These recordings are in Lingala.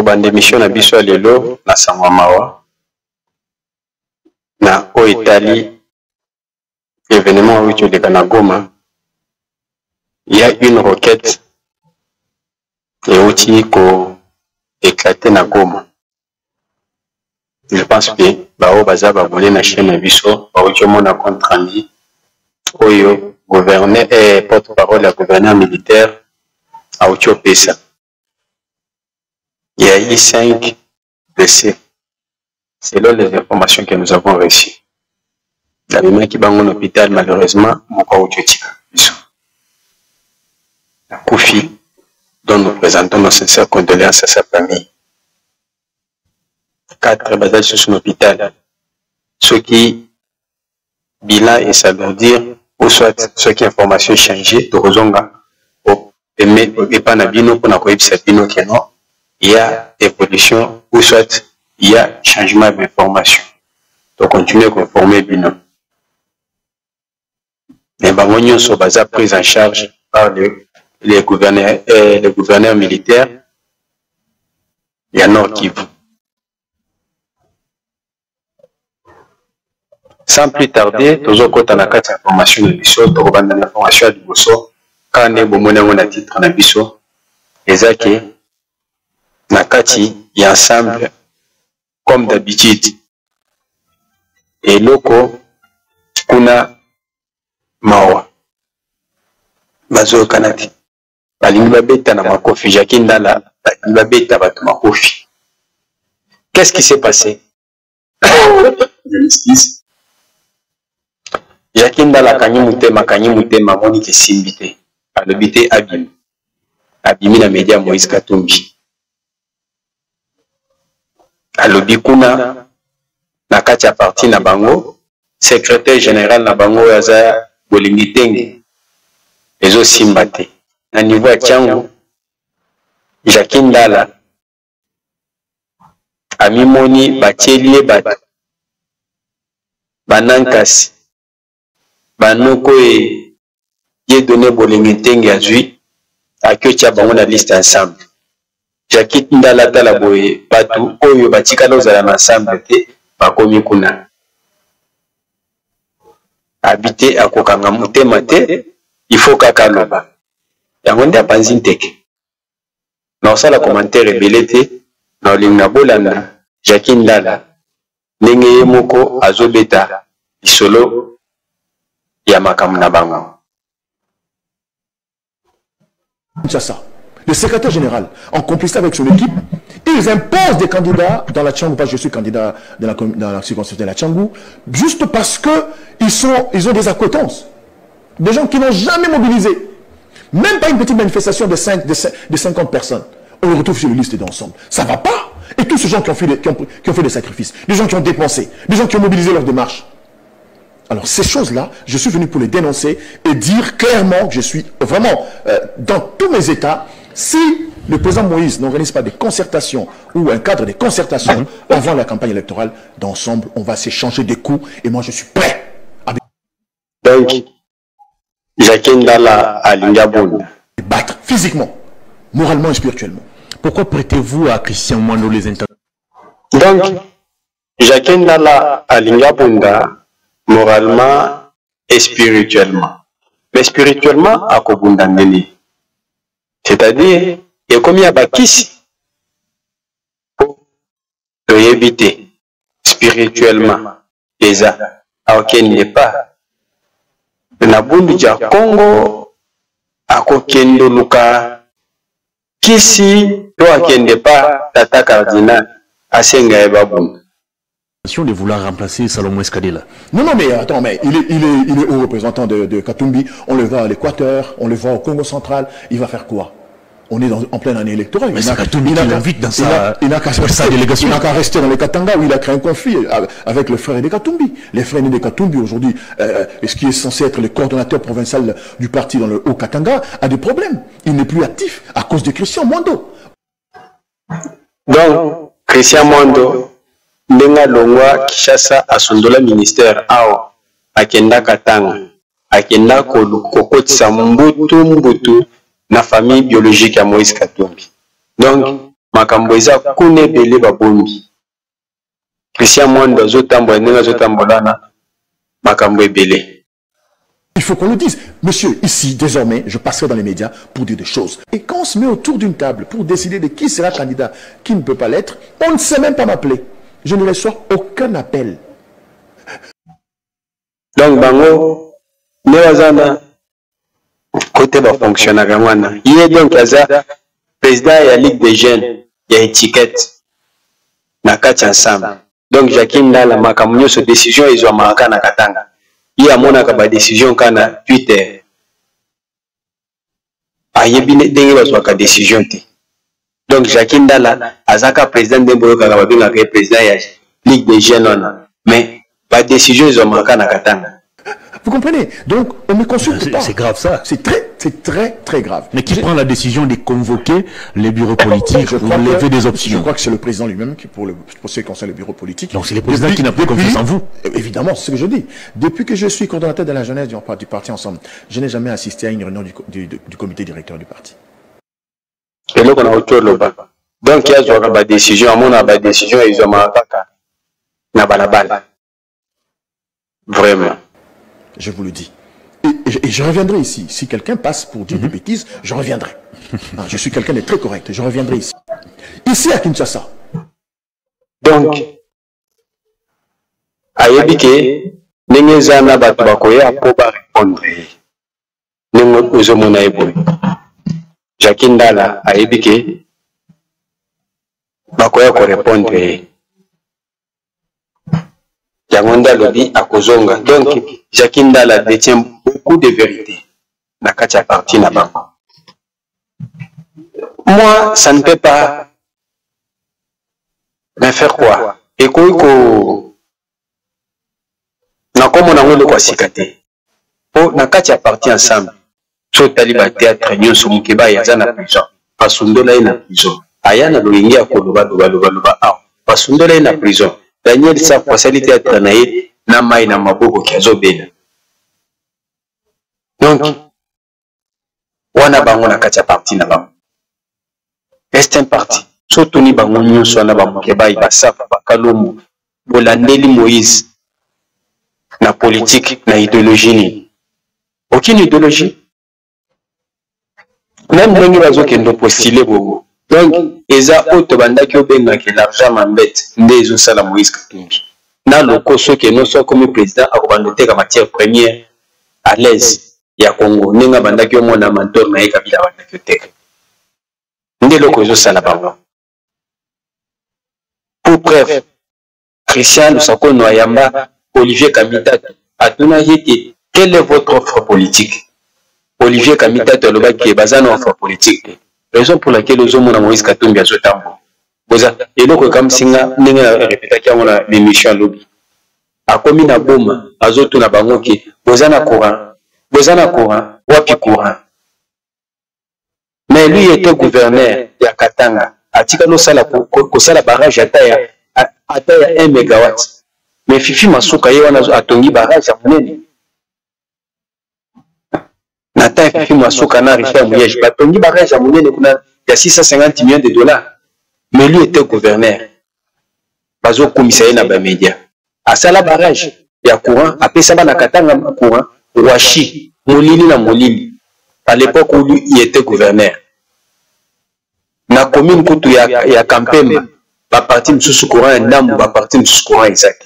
bande mission na biso lelo na sangwa mawa na o Italie événement où tu es à Goma. Il y a une roquette et outil ko éclaté na Goma. Je pense que bao baza ba bolé na chaîne na biso ba outil mona compte rendu oyo gouverneur et porte-parole la gouverneur militaire à outil pesa. Il y a eu 5 blessés selon les informations que nous avons reçues. La même qui bango l'hôpital malheureusement mon corps la Koufi dont nous présentons nos sincères condoléances à sa famille. 4 batailles sur l'hôpital. Ceux qui bilan et s'alourdir ou soit ceux qui informations changées de Rozonga et pas na bino pour na koyebisa bino que non il y a évolution ou soit il y a changement d'information. Donc continuer à conformer bino. Les bangonions sont pris en charge par les gouverneurs militaires. Il y a Nord Kivu. Sans plus tarder, toujours quand on a 4 informations de biso, on va dans l'information du biso, quand on est bon on titre na biso, et ça que nakati y ensemble comme d'habitude. Et loko kuna mawa bazo kanati balingi babeta na makofi Jacques Ndala balingi babeta bato makofi. Qu'est-ce qui s'est passé? Jacques Ndala kanyi mutema moni ke simbite alobite abimi na media Moïse Katumbi alobi kuna na kati ya parti na bango secrétaire général na bango yaza bolingi tenge ezo simba te na niveau ya Tiango. Jacques Ndala amimoni batielie bato banankasi banoko ye donné bolingi tenge azui akiotia bango na liste ensemble. Jacques Ndala tala boye batu oyo batikala ozala na ensemble te bakomi kuna habité akokanga mutema te il faut kaka loba yango nde apanzi nteke na osala commentaire ebele te na olingi na bolanda Jacques Ndala ndenge ye moko azobeta lisolo ya makambo na bango. Le secrétaire général, en complicité avec son équipe, ils imposent des candidats dans la Tchangou, parce que je suis candidat dans la circonscription de la Tchangou, juste parce qu'ils ont des acquaintances. Des gens qui n'ont jamais mobilisé. Même pas une petite manifestation de 50 personnes. On les retrouve sur les listes d'ensemble. Ça ne va pas. Et tous ces gens qui ont fait des sacrifices, des gens qui ont dépensé, des gens qui ont mobilisé leur démarche. Alors ces choses-là, je suis venu pour les dénoncer et dire clairement que je suis vraiment dans tous mes états. Si le président Moïse n'organise pas des concertations ou un cadre de concertation avant la campagne électorale, d'ensemble, on va s'échanger des coups et moi je suis prêt à donc Jacques Ndala à Lingabon battre physiquement, moralement et spirituellement. Pourquoi prêtez-vous à Christian Mwando les intérêts? Donc Jacques Ndala à Lingabonda moralement et spirituellement. Mais spirituellement à Kobunda Neni. C'est-à-dire, il y a combien de bakis pour le éviter spirituellement. Déjà, à aucun n'est pas. Nabundu ja Congo, à Kokendo Luka, Kisi, toi qui n'est pas, Tata Cardinal, à Senga et Baboun. De vouloir remplacer Salomon Escadela. Non, mais attends, mais il est haut représentant de Katumbi, on le voit à l'Équateur, on le voit au Congo central, il va faire quoi? On est en pleine année électorale. Mais c'est Katumbi qui l'invite dans sa délégation. Il n'a qu'à rester dans les Katanga où il a créé un conflit avec le frère de Katumbi. Les frères de Katumbi aujourd'hui, ce qui est censé être le coordonnateur provincial du parti dans le Haut-Katanga, a des problèmes. Il n'est plus actif à cause de Christian Mwando. Donc, Christian Mwando, Ndenga Longwa Kishasa asondola ministère ao akenda Katanga akenda kokotisa mbutu na famille biologique à Moïse Katumbi. Donc makambo eza kuna ebele babombi. Christian Mwando azotambola ndenge azotambolana makambo ebele. Il faut qu'on le dise. Monsieur, ici, désormais, je passerai dans les médias pour dire des choses. Et quand on se met autour d'une table pour décider de qui sera candidat, qui ne peut pas l'être, on ne sait même pas m'appeler. Je ne reçois aucun appel. Donc, bango, Néozana, côté va fonctionner comme ça. Il est donc président de la Ligue des jeunes, il y a étiquette. Na kati ensemble. Donc, Jacqueline Ndala, makambo sur décision, ils ont marqué na katanga. Il y a mon décision kana Twitter. Ayebine dengue bazwaka décision te. Donc Jacqueline Ndala azaka président de Mboloka kababinga ke président ya Ligue des jeunes. Mais la décision ils ont marqué na katanga. Vous comprenez? Donc on ne consulte pas. C'est grave ça. C'est très grave. Mais qui prend la décision de convoquer les bureaux politiques ou lever des options? Je crois que c'est le président lui-même qui, pour ce qui concerne le bureau politique. Donc c'est le président qui n'a plus confiance en vous. Évidemment, c'est ce que je dis. Depuis que je suis coordonnateur de la jeunesse du parti Ensemble, je n'ai jamais assisté à une réunion du comité directeur du parti. Et là, on a autour le bas. Donc il y a une décision, à mon avis, décision, ils ont marqué na balabala. Vraiment. Je vous le dis. Et je reviendrai ici. Si quelqu'un passe pour dire des bêtises, je reviendrai. Je suis quelqu'un de très correct. Je reviendrai ici. Ici à Kinshasa. Donc, ayebike, nengezana bato bakoya po ba répondre. Nengo uzomona eboy. Jacqueline Ndala ayebike bakoya ko répondre. Yangonda Lobi à Kozonga. Donc, Jacqueline Ndala détient beaucoup de vérités. Nakatia parti là-bas. Moi, ça ne peut pas me faire quoi. Et qu'on n'a comme on a eu le quoi sikate. Oh, Nakatia parti ensemble. So taliba théâtre, nyon so mukeba yazana prison. Pasundola na prison. Ayana loingi à Koloba, Loba, Pasundola na prison. Daniel sa facilité à travailler na mai na maboko kiazo bena. Donc, wana bango na katia parti na bango. Est un parti. Surtout ni bango nyonso na bango keba ibasafa bakalomo bolandeli Moïse na politique na idéologie ni. Aucune idéologie. Même ndenge bazokendo postuler bobo. Donc, eza auto bandaki obenga ke l'argent m'embête ndezo sala Moïse Katumbi. Na loko soki no so comme président akobandoteka matière première à l'aise ya Congo ninga bandaki omona mentor na ekabila bandaki oteka. Nde loko ezo sala bango. Pour preuve, Christian Lusakono Ayamba, Olivier Kamitato, atuna yeke, quelle est votre offre politique? Olivier Kamitato aloba ki bazana offre politique. Raison pour laquelle nous avons Moïse Katumbi à ce temps. Et donc, comme si nous avons répété l'émission à l'objet. A commis na boma, à zoto na bango ki, bozana courant, wapi courant. Mais lui était gouverneur de Katanga. A tika no sala ko sala barrage ataya 1 mégawatt. Mais Fifi Masuka yewana atongi barrage ya munene. Nata Fifi Masuka na Richard Mouyej, batongi barrage ya munene kuna ya 650 millions de dollars. Mais lui était gouverneur. Bazo commissaire na ba média. A sala barrage ya courant, apesa ba na Katanga courant, Washi, Molili na Molili. À l'époque où lui il était gouverneur. Na commune kutu ya Kampembe, ba parti msusu courant ndambu, ba parti msusu courant exact.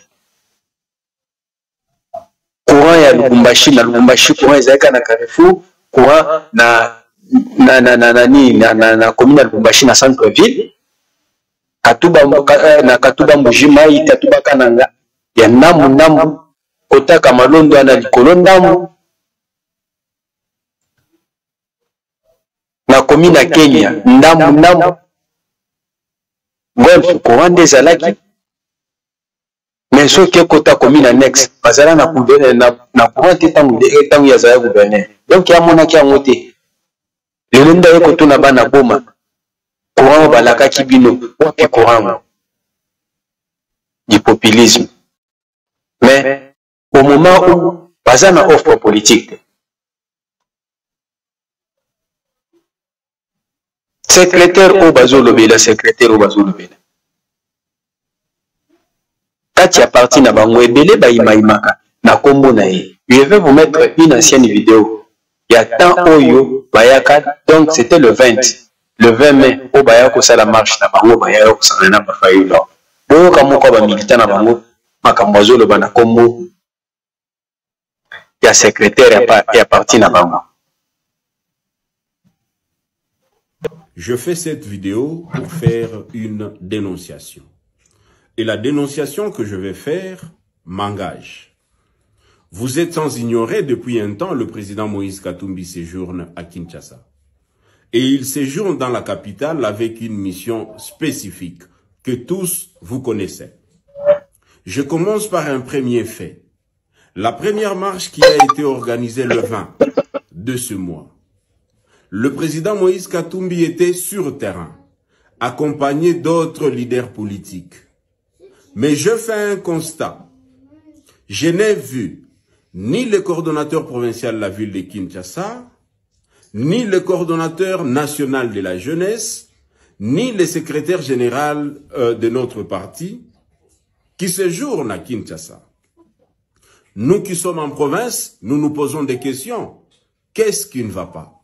Courant ya Lubumbashi na Lubumbashi courant ezalaka na Carrefour, courant na commune ya Lubumbashi na centre ville. Katuba na Katuba Mbujima yi Katuba Kananga ya ndambu kotaka malondo na likolo ndambu. Na commune ya Kenya ndambu golf courant des alaki. Mais ce qui est côté commune annexe, bazala na gouverneur na courant tangu ya zaya gouverneur. Donc ya mona ki amote. Le lenda yeko tuna bana boma. Courant balaka kibino, wapi courant du populisme. Mais au moment où bazana offre politique. secrétaire au bazo lobela, secrétaire au bazo lobela. Kati a parti na bango ebele ba imaimaka na kombo na ye. Je vais vous mettre une ancienne vidéo. Il y a tant oyo bayaka, donc c'était le 20 mai au bayako ça la marche na bango bayako ça na ba fayula. Bo ka moko ba militant na bango makambo zo loba na kombo ya secrétaire ya parti na bango. Je fais cette vidéo pour faire une dénonciation. Et la dénonciation que je vais faire m'engage. Vous êtes sans ignorer, depuis un temps, le président Moïse Katumbi séjourne à Kinshasa. Et il séjourne dans la capitale avec une mission spécifique que tous vous connaissez. Je commence par un premier fait. La première marche qui a été organisée le 20 de ce mois. Le président Moïse Katumbi était sur terrain, accompagné d'autres leaders politiques. Mais je fais un constat. Je n'ai vu ni le coordonnateur provincial de la ville de Kinshasa, ni le coordonnateur national de la jeunesse, ni le secrétaire général de notre parti qui séjourne à Kinshasa. Nous qui sommes en province, nous nous posons des questions. Qu'est-ce qui ne va pas?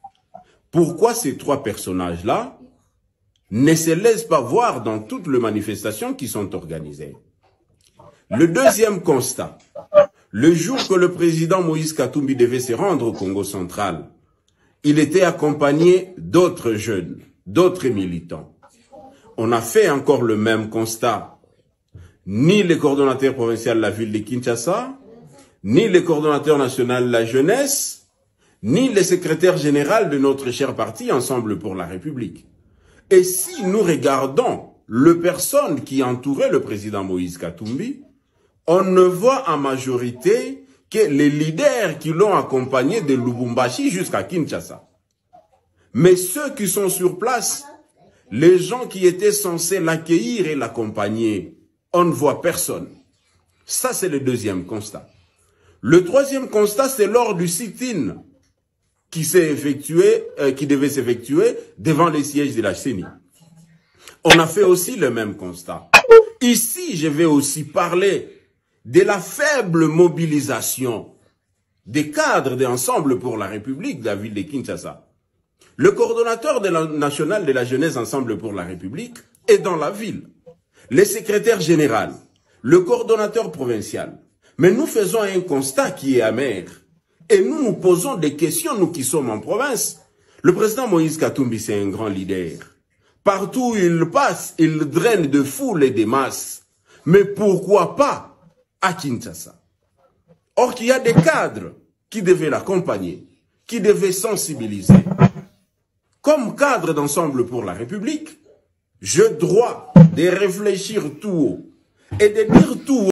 Pourquoi ces trois personnages-là ne se laissent pas voir dans toutes les manifestations qui sont organisées? Le deuxième constat. Le jour que le président Moïse Katumbi devait se rendre au Congo central, il était accompagné d'autres jeunes, d'autres militants. On a fait encore le même constat. Ni le coordonnateur provincial de la ville de Kinshasa, ni le coordonnateur national de la jeunesse, ni le secrétaire général de notre cher parti Ensemble pour la République. Et si nous regardons les personnes qui entouraient le président Moïse Katumbi, on ne voit en majorité que les leaders qui l'ont accompagné de Lubumbashi jusqu'à Kinshasa. Mais ceux qui sont sur place, les gens qui étaient censés l'accueillir et l'accompagner, on ne voit personne. Ça, c'est le deuxième constat. Le troisième constat, c'est lors du sit-in qui devait s'effectuer devant les sièges de la CENI. On a fait aussi le même constat. Ici, je vais aussi parler de la faible mobilisation des cadres d'Ensemble pour la République de la ville de Kinshasa. Le coordonnateur national de la jeunesse Ensemble pour la République est dans la ville. Le secrétaire général, le coordonnateur provincial. Mais nous faisons un constat qui est amer. Et nous nous posons des questions, nous qui sommes en province. Le président Moïse Katumbi, c'est un grand leader. Partout où il passe, il draine de foules et des masses. Mais pourquoi pas à Kinshasa? Or qu'il y a des cadres qui devaient l'accompagner, qui devaient sensibiliser. Comme cadre d'Ensemble pour la République, j'ai droit de réfléchir tout haut et de dire tout haut.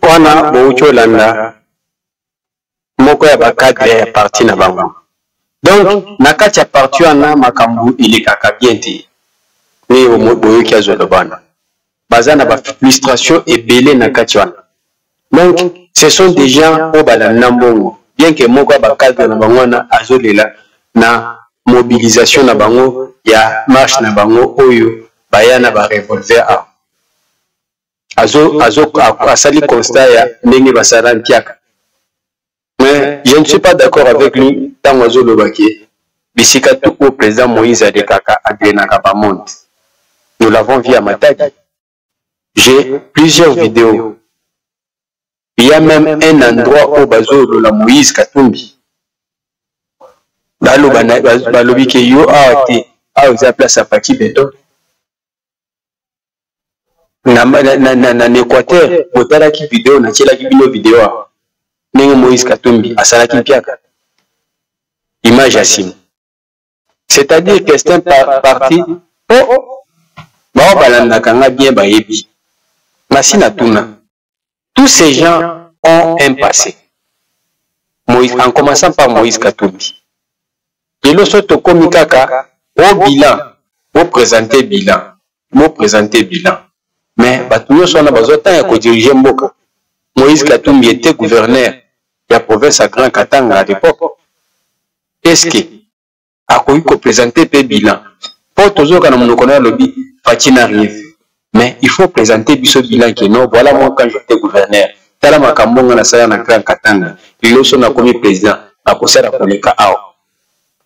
Wana Boucho Landa, moko ya bakadre ya parti na bango. Donc, nakati ya parti wana makambu ili kakabienti. Ni boyo kia zolobana. Bazana ba frustration et belé nakati wana. Donc, ce sont des gens au balanambongo. Bien que moko ya bakadre na bango na azolela na mobilisation na bango ya marche na bango oyo bayana ba revolver a. Asali constat ya ndenge basala ntiaka. Mais je ne suis pas d'accord avec lui dans Ozo Lobaki. Bisika tout au président Moïse Adekaka Adrenaka Bamonte. Nous l'avons vu à Matadi. J'ai plusieurs vidéos. Il y a même un endroit où Bazo la Moïse Katumbi. Balobi ke yo a été à la place à Paki Beto. Na Équateur, botala ki vidéo na tiela ki bino vidéo. Nenge Moïse Katumbi asalaki mpiaka. Image à sim. C'est-à-dire que c'est un parti bien bayebi. Masina Tuna. Tous ces gens ont un passé. Moïse, en commençant par Moïse Katumbi. Et le soto komikaka au bilan, au présenter bilan, Mais Batunyo Sona Bazota a dirigé Mboka. Moïse Katumbi était gouverneur de la province à Grand Katanga à l'époque. Est-ce que akoki ko présenter pe bilan po tozoka na monoko na lobby Faty n'arrive mais il faut présenter biso bilan que non voilà moi quand j'étais gouverneur tala makambo nga na sala na Grand Katanga liloso na komi président akosala koleka awa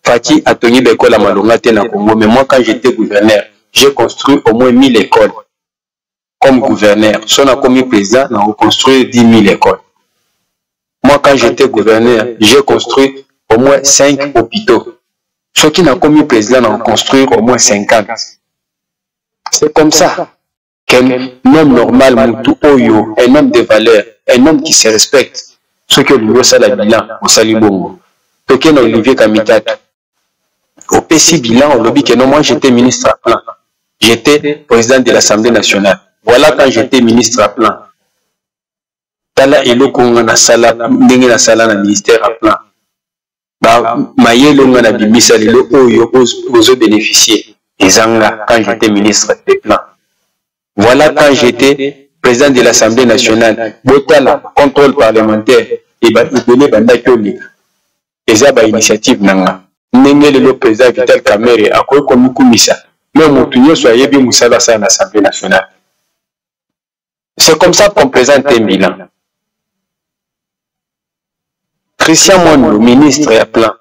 Faty atongi l'école à Malonga te na Congo mais moi quand j'étais gouverneur j'ai construit au moins 1000 écoles comme gouverneur son a komi président na reconstruire 10 000 écoles. Moi, quand j'étais gouverneur, j'ai construit au moins 5 hôpitaux. Ceux qui n'ont commis président ont construit au moins 50. C'est comme ça qu'un homme normal, Moutou Oyo, un homme de valeur, un homme qui se respecte, ce que l'Union Sala Bilan, au Salibongo, Token Olivier Kamikata, au PC Bilan, au lobby que non, moi j'étais ministre à plan. J'étais président de l'Assemblée nationale. Voilà quand j'étais ministre à plan. Tala eloko nga na sala ndenge na sala na ministère à plan ba mayelo nga na bimisa lelo oyo ozo bénéficier ezanga quand j'étais ministre des plans. Voilà quand j'étais président de l'Assemblée nationale botala contrôle parlementaire et ba ibele banda kyolika eza ba initiative nanga ndenge lelo président Vital Kamerhe akoyi komikumisa mais mutu nyonso ayebi musala sa na Assemblée nationale. C'est comme ça qu'on présente un bilan. Christian Mondo, ministre à plan.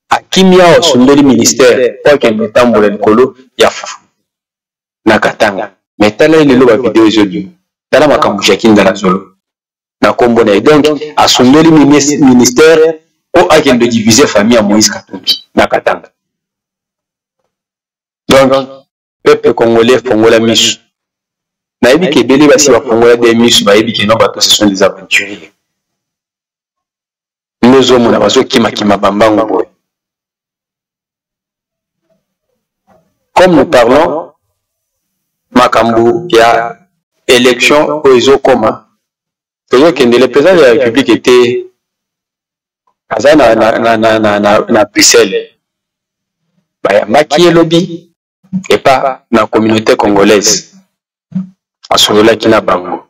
Akimia au sondeli ministère, quoi qu'il ne tamboule le colo, yafu. Nakatanga. Mais tala il est là vidéo aujourd'hui. Tala makambujakin dans la solo. Na kombona. Donc, à sondeli ministère, au agent de diviser famille à Moïse Katumbi. Nakatanga. Donc, peuple congolais, Fongola Misu. Naïbi ke beli basi wa Fongola des Misu, naïbi ke non, ce sont des aventuriers. Nous hommes, comme nous parlons, Makambu, il y a élection au Izokoma. C'est-à-dire que le président de la République était à Bruxelles. Il y a maquillé lobby et pas dans la communauté congolaise. À ce moment-là, qui n'a pas bango.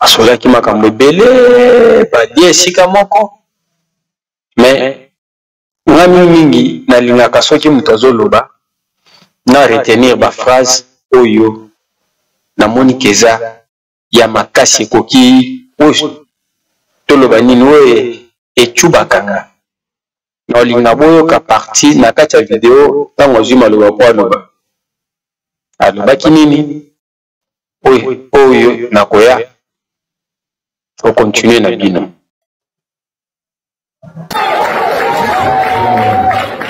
Asola ki makambo belé ba die sika moko mais ngami mingi na lingaka soki mutazo loba na retenir ba phrase oyo na moni keza ya makasi koki oyo toloba nini we echuba kanga na linga boyo ka parti na kati ya video tango zima loba kwa loba aloba kinini oyo nakoya. Faut continuer la bino.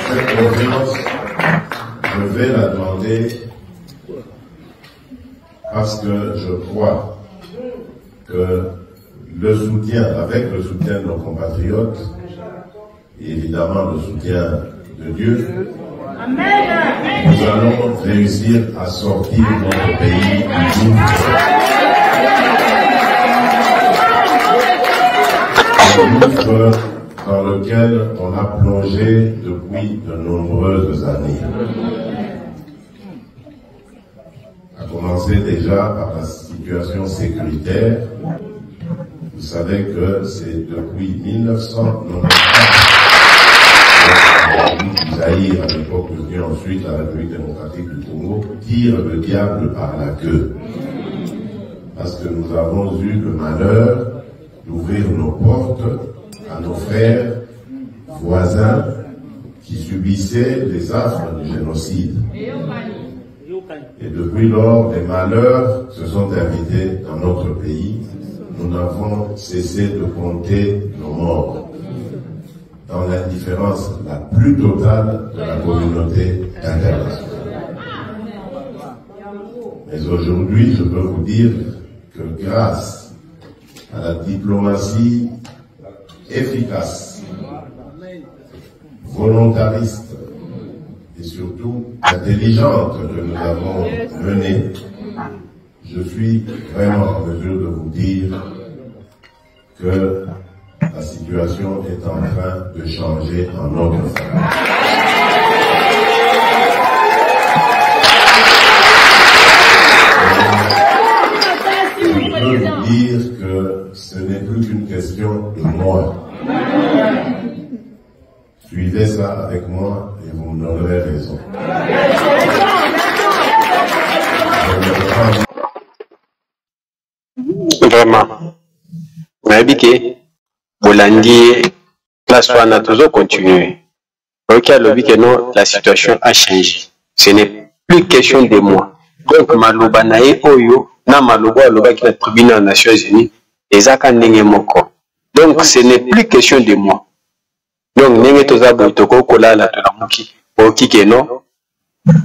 Cette conférence, je vais la demander parce que je crois que le soutien, avec le soutien de nos compatriotes, et évidemment le soutien de Dieu, nous allons réussir à sortir notre pays du gouffre dans lequel on a plongé depuis de nombreuses années. À commencer déjà par la situation sécuritaire. Vous savez que c'est depuis 1994 Zaïre, à l'époque devenu ensuite la République démocratique du Congo, tire le diable par la queue. Parce que nous avons eu le malheur d'ouvrir nos portes à nos frères voisins qui subissaient les affres du génocide. Et depuis lors, les malheurs se sont invités dans notre pays. Nous n'avons cessé de compter nos morts dans l'indifférence la plus totale de la communauté internationale. Mais aujourd'hui, je peux vous dire que grâce à la diplomatie efficace, volontariste et surtout intelligente que nous avons menée, je suis vraiment en mesure de vous dire que la situation est en train de changer en notre faveur. Je peux vous dire que ce n'est plus qu'une question de moi. Je suis vivez ça avec moi et vous me donnerez raison. Vraiment. On que Bolandi, la soirée a toujours continué. Ok, non, la situation a changé. Ce n'est plus question de moi. Donc, Malouba Nae Oyo, na Malouba qui a tribunal aux Nations Unies, et Zaka Nengemoko. Donc, ce n'est plus question de moi. Donc, Nenge Toza Boitoko, Kola, la Tonamuki, Oki Keno,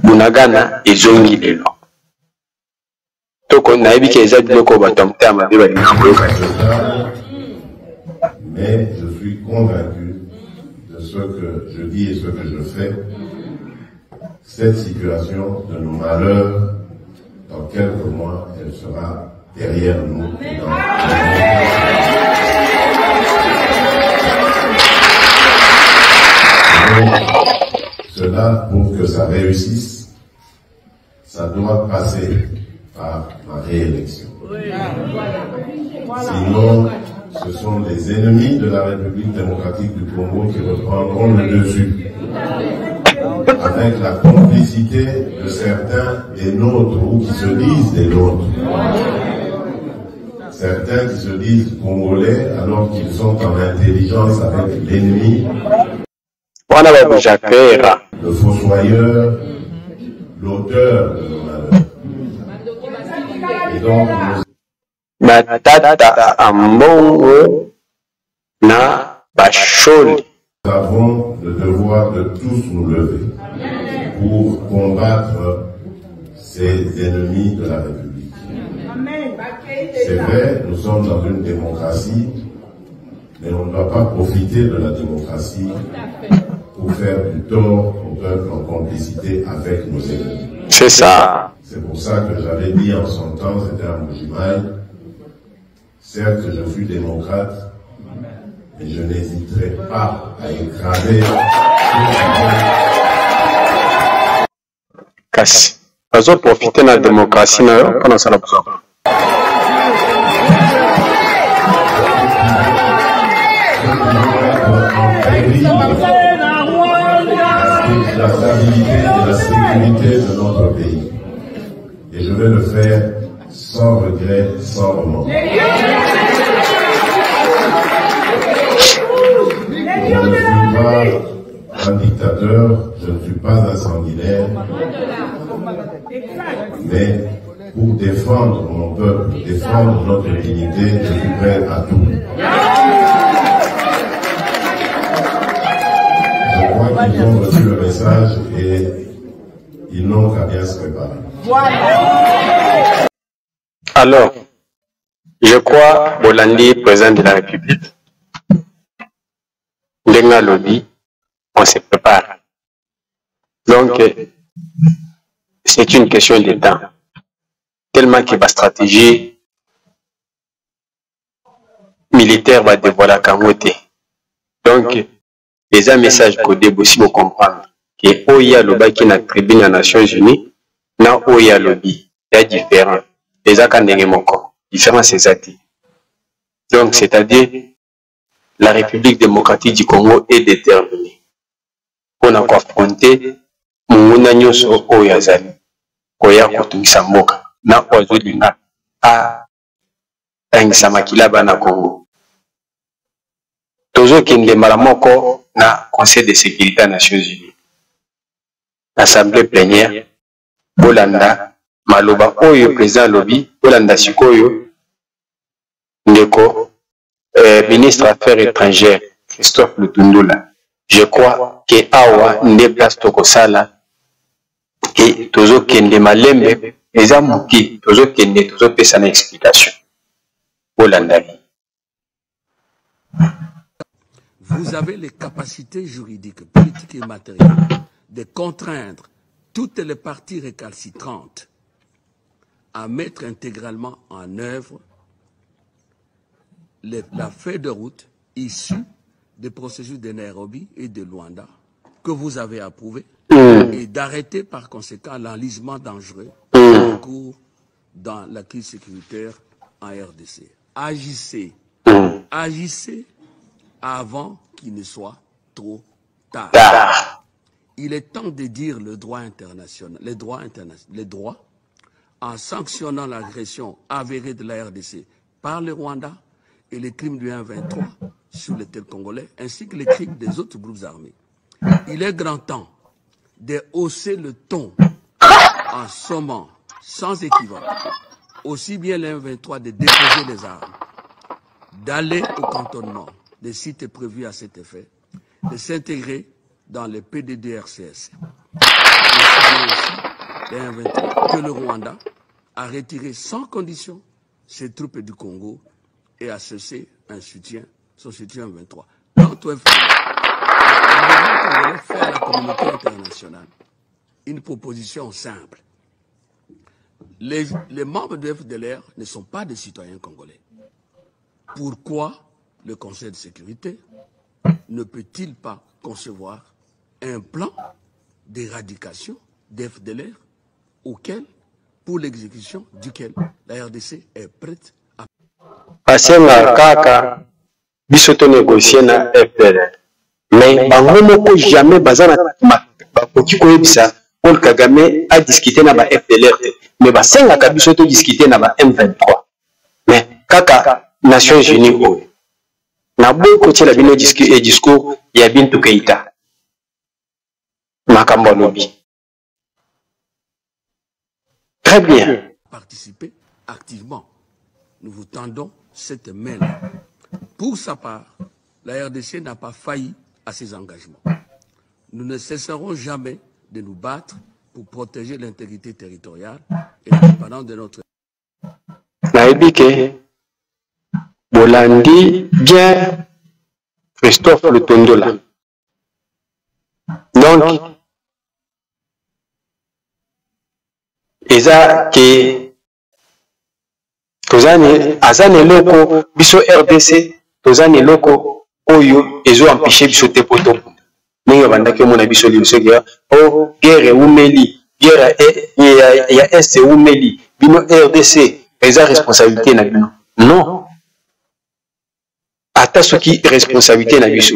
Bunagana, et Zongi Lelo. Donc, on a vu que les Adjoko Batomta m'a dit, mais je suis convaincu de ce que je dis et ce que je fais. Cette situation de nos malheurs, dans quelques mois, elle sera derrière nous. Cela, pour que ça réussisse, ça doit passer par ma réélection. Sinon, ce sont les ennemis de la République démocratique du Congo qui reprendront le dessus, avec la complicité de certains des nôtres, ou qui se disent des nôtres. Certains qui se disent congolais alors qu'ils sont en intelligence avec l'ennemi, le fossoyeur, l'auteur de nos malheurs. Et donc, nous avons le devoir de tous nous lever pour combattre ces ennemis de la République. C'est vrai, nous sommes dans une démocratie, mais on ne doit pas profiter de la démocratie pour faire du tort au peuple en complicité avec nos ennemis. C'est ça. C'est pour ça que j'avais dit en son temps, c'était à Mbujimaï, certes je suis démocrate, mais je n'hésiterai pas à écraser. Kasi, pas profiter de la démocratie pendant ça la besoin. La stabilité et la sécurité de notre pays. Et je vais le faire sans regret, sans remords. Je ne suis pas un dictateur, je ne suis pas un sanguinaire, mais pour défendre mon peuple, défendre notre dignité, je suis prêt à tout. Je crois qu'ils ont reçu le message et ils n'ont qu'à bien se préparer. Alors, je crois, Bolandi, président de la République, Ndenga Lobby, on se prépare. Donc, c'est une question de temps. Tellement que la stratégie militaire va dévoiler Kangote. Donc, les un message codé aussi pour comprendre que Oya Loba qui n'a tribune aux Nations Unies, na Oya Lobby, il y a différent. Les Akandengemoko, différent c'est ati. Donc, c'est-à-dire, la République démocratique du Congo est déterminée. On a affronté Munguna Nyoso Oyazali, Oya Kotungisa Mboka, na Oazulinga, a Tangisa Makila Bana Congo. Tozo Kinde Malamoko, na Conseil de sécurité des Nations Unies. Assemblée plénière, Bolanda, Maloba Oyo, président Lobby, Bolanda Sikoyo, Ndeko, ministre Affaires étrangères, Christophe Lutundula. Je crois que Awa ne place Tokosala et Tozo Kende Malembe, les Amouki, Tozo Kende, Tozo Pesa une explication. Bolanda. Vous avez les capacités juridiques, politiques et matérielles de contraindre toutes les parties récalcitrantes à mettre intégralement en œuvre la feuille de route issue des processus de Nairobi et de Luanda que vous avez approuvé et d'arrêter par conséquent l'enlisement dangereux en cours dans la crise sécuritaire en RDC. Agissez, agissez avant qu'il ne soit trop tard. Il est temps de dire le droit international, les droits en sanctionnant l'agression avérée de la RDC par le Rwanda et les crimes du 1-23 sur le territoire congolais, ainsi que les crimes des autres groupes armés. Il est grand temps de hausser le ton en sommant sans équivoque aussi bien le 1-23 de déposer les armes, d'aller au cantonnement des sites prévus à cet effet, de s'intégrer dans les PDDRCS. Le 1-23 que le Rwanda a retiré sans condition ses troupes du Congo et a cessé son soutien 23. Quant au FDLR, le fait à la communauté internationale une proposition simple. Les membres du FDLR ne sont pas des citoyens congolais. Pourquoi le Conseil de sécurité ne peut-il pas concevoir un plan d'éradication des FDLR pour l'exécution duquel la RDC est prête à... Asenga kaka bisoto négocier na FDLR. Mais bango moko jamais bazana bakoki koyebisa Paul Kagame a discuté na ba FDLR. Mais basenga ka bisoto discuter na ba M23. Mais kaka Nations Unies oyo. Na boy kotiela bino discours ya Bintou Keïta. Makambo lobi. Très bien. Participer activement. Nous vous tendons cette main. Pour sa part, la RDC n'a pas failli à ses engagements. Nous ne cesserons jamais de nous battre pour protéger l'intégrité territoriale et l'indépendance de notre... Naïbike, Bolandi, bien, Christophe Le Tondola. Donc, eza ke tozani azane loko biso RDC tozani loko oyo ezo empêcher biso te poto ninga bandaki mona biso liso ya o guerre umeli guerre ya est umeli bino RDC eza responsabilité na bino non ata soki responsabilité na biso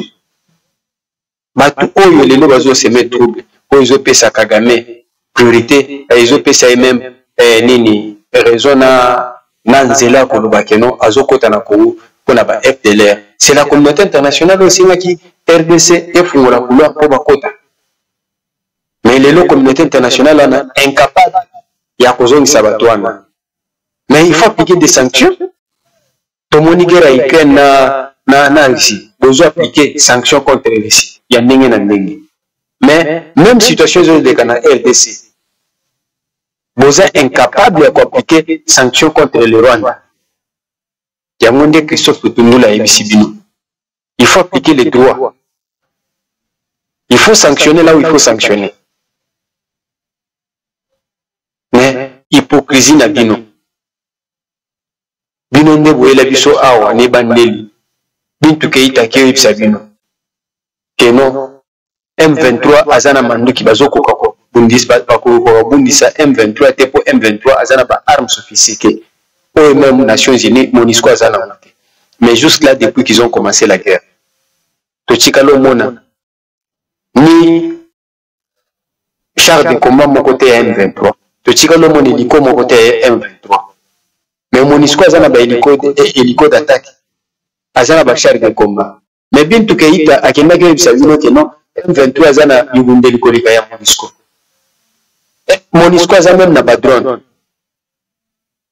batu oyo lelo bazo se mettre trouble oyo zo pesa Kagame priorité ils ont payé même nini raison na nzela ko lobakeno azokota na ko pona ba FDLR. C'est la communauté internationale aussi qui RDC et fungola couloir pour bakota. Mais les communauté internationale est incapable ya kozongisa batwana. Mais il faut appliquer des sanctions. Tomoni guerre Ukraine na Russie, besoin appliquer sanctions contre la Russie. Ya ndenge na ndenge. Mais même situation de la RDC, vous êtes incapable d'appliquer sanctions contre le Rwanda. Il y a monde Christophe Tundula et Bissibino. Il faut appliquer les droits. Il faut sanctionner là où il faut sanctionner. Mais hypocrisie na bino. Bino nde boyela biso awa ne bandeli. Bintou Keïta ki oyebisa bino. Que non. M23 azana manduki bazoko kako bundisa M23 te po M23 azana ba armes sophistiquées ou même Nations Unies Monisco azana. Mais juste là depuis qu'ils ont commencé la guerre tochikalo mona ni char de combat mon côté M23 tochikalo mona hélico mon côté M23 mais Monisco azana ba hélico d'attaque azana ba char de combat mais Bintou Keïta akenda ke bisabino ke non M23 azana yugundeli kolika ya Monisco. Monisco azana même na ba drone.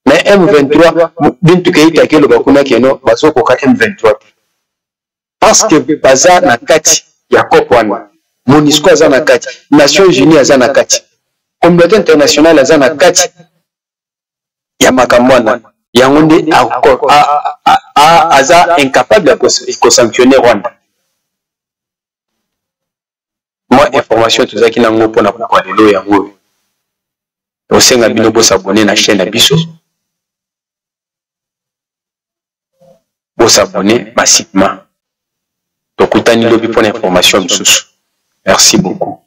Mais M23 Bintou Keïta ke lo bakuna keno basoko ka M23. Parce que baza na kati ya kopwana. Monisco azana kati, Nations Unies azana kati. Communauté internationale azana kati. Ya makamwana ya ngonde aza incapable de sanctionner Rwanda. Moi, information tout ça qui n'a pas pour la pouvoir de l'eau et à vous. Au sein de bino s'abonner à la chaîne Abisso. Pour s'abonner massivement. Donc, vous avez pour l'information. Merci beaucoup.